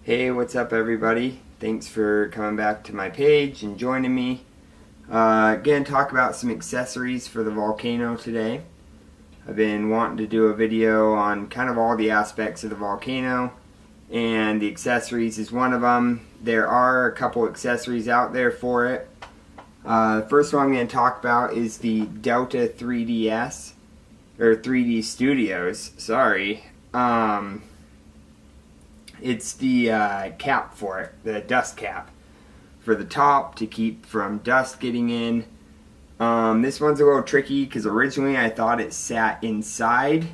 Hey, what's up everybody? Thanks for coming back to my page and joining me. Gonna talk about some accessories for the volcano today. I've been wanting to do a video on kind of all the aspects of the volcano, and the accessories is one of them. There are a couple accessories out there for it. The first one I'm going to talk about is the Delta 3DS, or 3D Studios, sorry. It's the cap for it, the dust cap for the top to keep from dust getting in. This one's a little tricky because originally I thought it sat inside.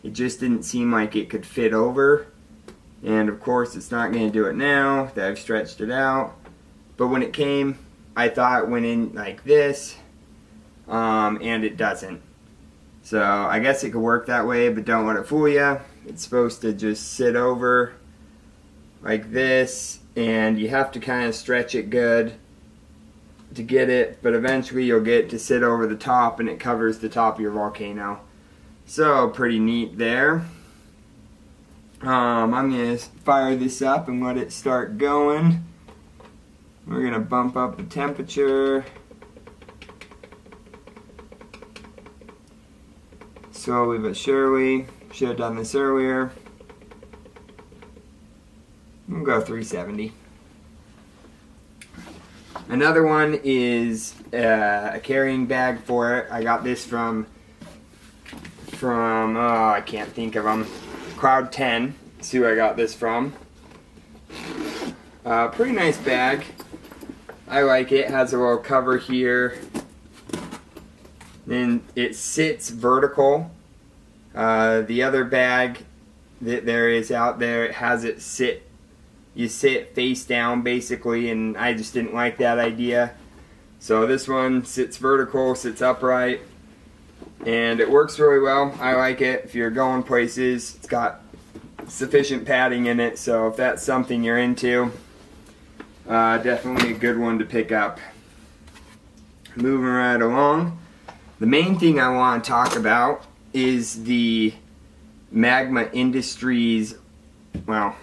It just didn't seem like it could fit over. And of course it's not going to do it now that I've stretched it out. But when it came, I thought it went in like this, and it doesn't. So I guess it could work that way, but don't let it fool you. It's supposed to just sit over like this, and you have to kind of stretch it good to get it, but eventually you'll get it to sit over the top and it covers the top of your volcano. So pretty neat there. I'm going to fire this up and let it start going. We're going to bump up the temperature. Slowly but surely. Should have done this earlier. We'll go 370. Another one is a carrying bag for it. I got this from I can't think of them. Cloud 10. That's who I got this from. Pretty nice bag. I like it. It has a little cover here. Then it sits vertical. The other bag that there is out there, it has it sit, you sit face down basically, and I just didn't like that idea. So this one sits vertical, sits upright, and it works really well. I like it. If you're going places, it's got sufficient padding in it, so if that's something you're into, definitely a good one to pick up. Moving right along, the main thing I want to talk about is the Magma Industries. Well,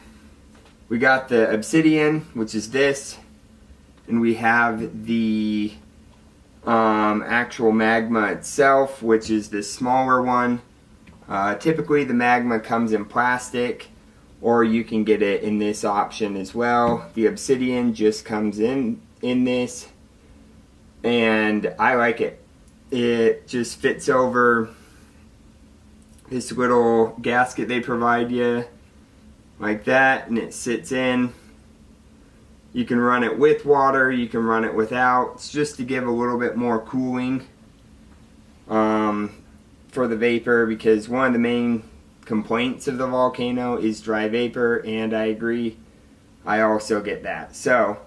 we got the obsidian, which is this, and we have the actual magma itself, which is this smaller one. Typically the magma comes in plastic, or you can get it in this option as well. The obsidian just comes in this, and I like it. It just fits over this little gasket they provide you like that, and it sits in. You can run it with water, you can run it without. It's just to give a little bit more cooling for the vapor, because one of the main complaints of the volcano is dry vapor, and I agree. I also get that. So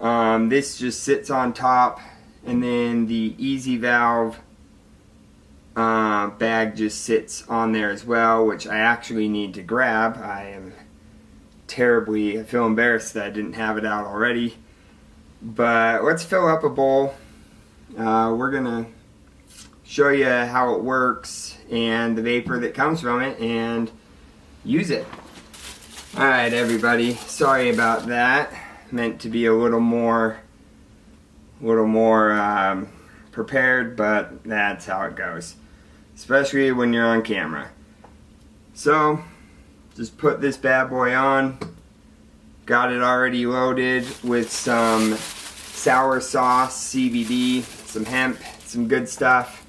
this just sits on top, and then the easy valve bag just sits on there as well, which I actually need to grab. I feel embarrassed that I didn't have it out already. But let's fill up a bowl. We're gonna show you how it works and the vapor that comes from it and use it. Alright everybody, sorry about that. Meant to be a little more prepared, but that's how it goes, especially when you're on camera. So just put this bad boy on. Got it already loaded with some sour sauce, CBD, some hemp, some good stuff.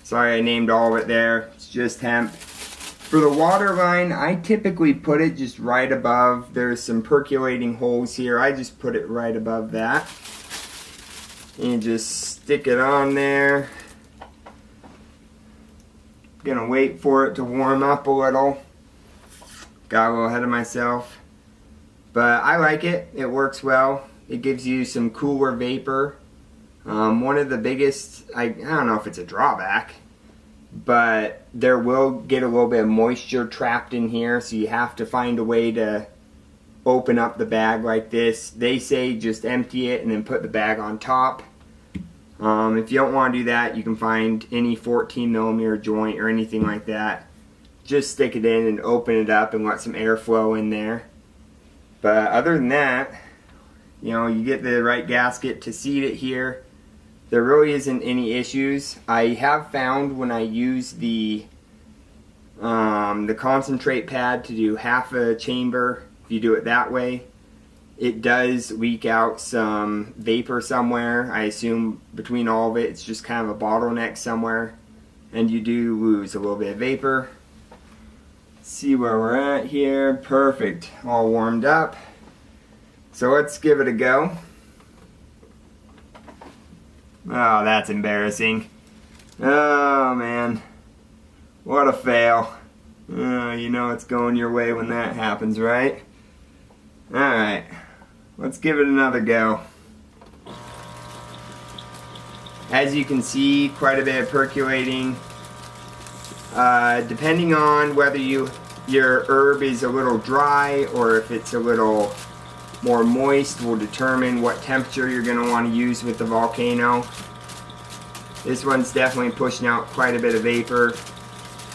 Sorry I named all of it there. It's just hemp. For the water line, I typically put it just right above. There's some percolating holes here. I just put it right above that. And just stick it on there. Gonna wait for it to warm up a little. Got a little ahead of myself. But I like it. It works well. It gives you some cooler vapor. One of the biggest, I don't know if it's a drawback, but there will get a little bit of moisture trapped in here, so you have to find a way to open up the bag like this. They say just empty it and then put the bag on top. If you don't want to do that, you can find any 14mm joint or anything like that. Just stick it in and open it up and let some air flow in there. But other than that, you know, you get the right gasket to seat it here. There really isn't any issues. I have found when I use the concentrate pad to do half a chamber, if you do it that way, it does leak out some vapor somewhere. I assume between all of it, it's just kind of a bottleneck somewhere, and you do lose a little bit of vapor. Let's see where we're at here. Perfect, all warmed up. So let's give it a go. Oh, that's embarrassing. Oh man, what a fail. You know it's going your way when that happens, right? Alright, let's give it another go. As you can see, quite a bit of percolating. Depending on whether your herb is a little dry or if it's a little more moist will determine what temperature you're going to want to use with the volcano. This one's definitely pushing out quite a bit of vapor,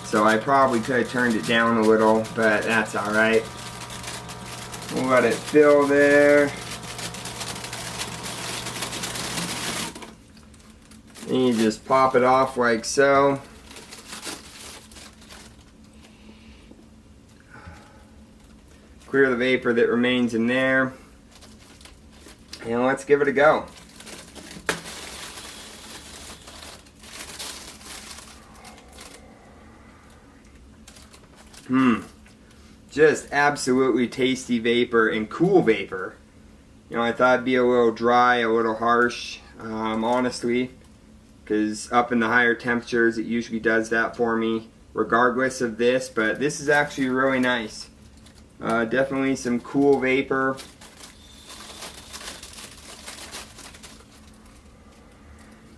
so I probably could have turned it down a little, but that's alright. We'll let it fill there. And you just pop it off like so. Clear the vapor that remains in there. And let's give it a go. Just absolutely tasty vapor and cool vapor. You know, I thought it'd be a little dry, a little harsh, honestly, because up in the higher temperatures it usually does that for me regardless of this, but this is actually really nice. Definitely some cool vapor.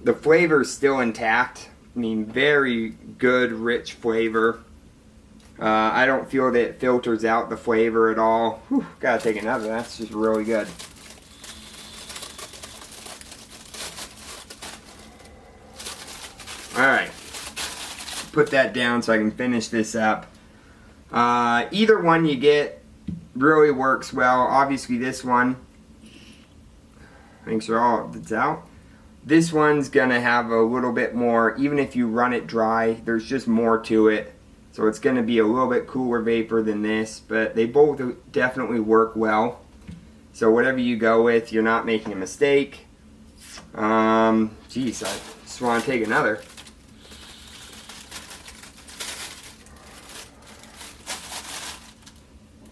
The flavor is still intact. I mean, very good, rich flavor. I don't feel that it filters out the flavor at all. Whew, gotta take another. That's just really good. Alright. Put that down so I can finish this up. Either one you get really works well. Obviously this one, make sure all of it's out. This one's gonna have a little bit more, even if you run it dry, there's just more to it. So it's gonna be a little bit cooler vapor than this, but they both definitely work well. So whatever you go with, you're not making a mistake. Geez, I just wanna take another.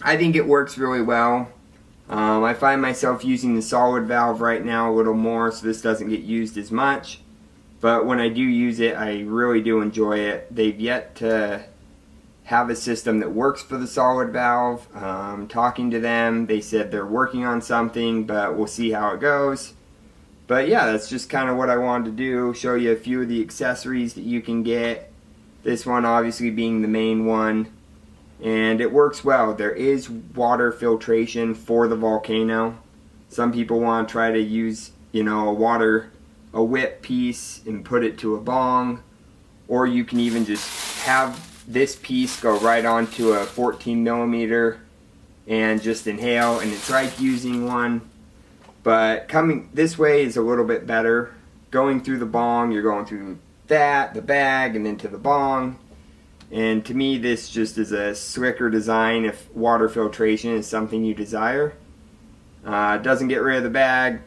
I think it works really well. I find myself using the solid valve right now a little more, so this doesn't get used as much. But when I do use it, I really do enjoy it. They've yet to have a system that works for the solid valve. Talking to them, they said they're working on something, but we'll see how it goes. But yeah, that's just kind of what I wanted to do, show you a few of the accessories that you can get. This one obviously being the main one. And it works well. There is water filtration for the volcano. Some people want to try to use, you know, a whip piece and put it to a bong. Or you can even just have this piece go right onto a 14 millimeter and just inhale, and it's like using one. But coming this way is a little bit better. Going through the bong, you're going through that, the bag, and then to the bong. And to me, this just is a slicker design if water filtration is something you desire. It doesn't get rid of the bag,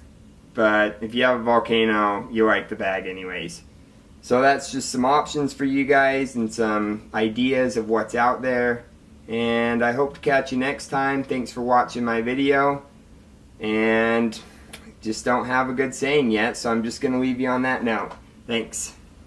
but if you have a volcano, you like the bag anyways. So that's just some options for you guys and some ideas of what's out there. And I hope to catch you next time. Thanks for watching my video. And just don't have a good saying yet, so I'm just going to leave you on that note. Thanks.